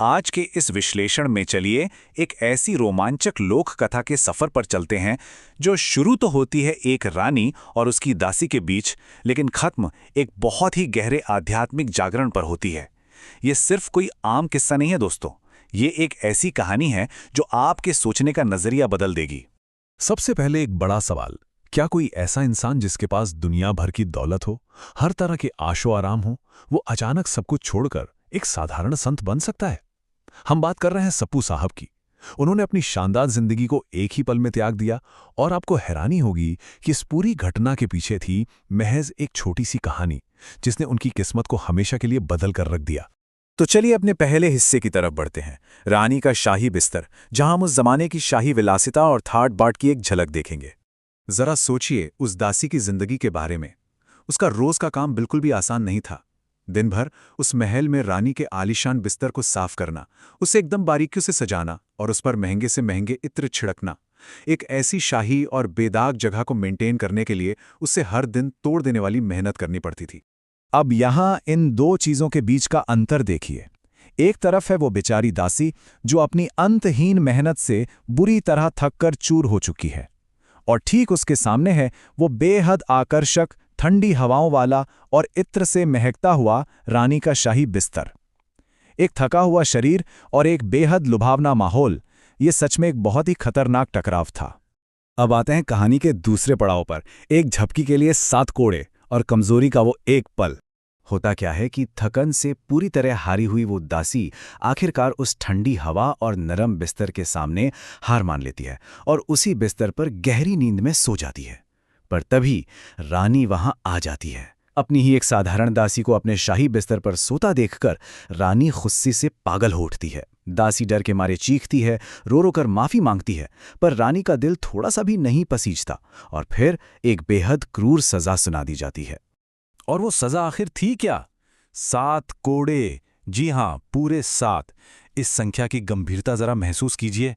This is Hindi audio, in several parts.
आज के इस विश्लेषण में चलिए एक ऐसी रोमांचक लोक कथा के सफर पर चलते हैं जो शुरू तो होती है एक रानी और उसकी दासी के बीच, लेकिन खत्म एक बहुत ही गहरे आध्यात्मिक जागरण पर होती है। ये सिर्फ कोई आम किस्सा नहीं है दोस्तों, ये एक ऐसी कहानी है जो आपके सोचने का नजरिया बदल देगी। सबसे पहले एक बड़ा सवाल, क्या कोई ऐसा इंसान जिसके पास दुनिया भर की दौलत हो, हर तरह के आशो आराम हो, वो अचानक सब कुछ छोड़कर एक साधारण संत बन सकता है? हम बात कर रहे हैं सप्पू साहब की। उन्होंने अपनी शानदार जिंदगी को एक ही पल में त्याग दिया और आपको हैरानी होगी कि इस पूरी घटना के पीछे थी महज एक छोटी सी कहानी जिसने उनकी किस्मत को हमेशा के लिए बदल कर रख दिया। तो चलिए अपने पहले हिस्से की तरफ बढ़ते हैं, रानी का शाही बिस्तर, जहां हम उस जमाने की शाही विलासिता और ठाट बाट की एक झलक देखेंगे। जरा सोचिए उस दासी की जिंदगी के बारे में। उसका रोज का काम बिल्कुल भी आसान नहीं था। दिन भर उस महल में रानी के आलीशान बिस्तर को साफ करना, उसे एकदम बारीकियों से सजाना और उस पर महंगे से महंगे इत्र छिड़कना। एक ऐसी शाही और बेदाग जगह को मेंटेन करने के लिए उसे हर दिन तोड़ देने वाली मेहनत करनी पड़ती थी। अब यहां इन दो चीजों के बीच का अंतर देखिए। एक तरफ है वो बेचारी दासी जो अपनी अंतहीन मेहनत से बुरी तरह थककर चूर हो चुकी है, और ठीक उसके सामने है वो बेहद आकर्षक, ठंडी हवाओं वाला और इत्र से महकता हुआ रानी का शाही बिस्तर। एक थका हुआ शरीर और एक बेहद लुभावना माहौल, ये सच में एक बहुत ही खतरनाक टकराव था। अब आते हैं कहानी के दूसरे पड़ाव पर, एक झपकी के लिए 7 कोड़े और कमजोरी का वो एक पल। होता क्या है कि थकन से पूरी तरह हारी हुई वो दासी आखिरकार उस ठंडी हवा और नरम बिस्तर के सामने हार मान लेती है और उसी बिस्तर पर गहरी नींद में सो जाती है। पर तभी रानी वहां आ जाती है। अपनी ही एक साधारण दासी को अपने शाही बिस्तर पर सोता देखकर रानी गुस्से से पागल हो उठती है। दासी डर के मारे चीखती है, रो रो कर माफी मांगती है, पर रानी का दिल थोड़ा सा भी नहीं पसीजता और फिर एक बेहद क्रूर सजा सुना दी जाती है। और वो सजा आखिर थी क्या? 7 कोड़े। जी हां, पूरे 7। इस संख्या की गंभीरता जरा महसूस कीजिए।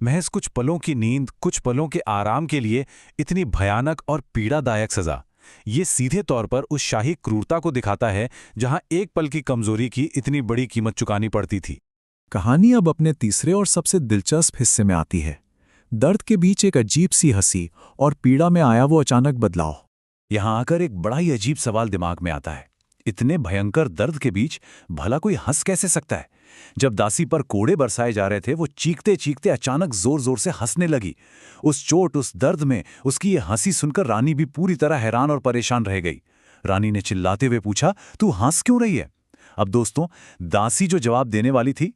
महज कुछ पलों की नींद, कुछ पलों के आराम के लिए इतनी भयानक और पीड़ादायक सजा। ये सीधे तौर पर उस शाही क्रूरता को दिखाता है जहां एक पल की कमजोरी की इतनी बड़ी कीमत चुकानी पड़ती थी। कहानी अब अपने तीसरे और सबसे दिलचस्प हिस्से में आती है। दर्द के बीच एक अजीब सी हंसी और पीड़ा में आया वो अचानक बदलाव। यहां आकर एक बड़ा ही अजीब सवाल दिमाग में आता है। इतने भयंकर दर्द के बीच भला कोई हंस कैसे सकता है? जब दासी पर कोड़े बरसाए जा रहे थे, वो चीखते चीखते अचानक जोर जोर से हंसने लगी। उस चोट, उस दर्द में उसकी ये हंसी सुनकर रानी भी पूरी तरह हैरान और परेशान रह गई। रानी ने चिल्लाते हुए पूछा, तू हंस क्यों रही है? अब दोस्तों, दासी जो जवाब देने वाली थी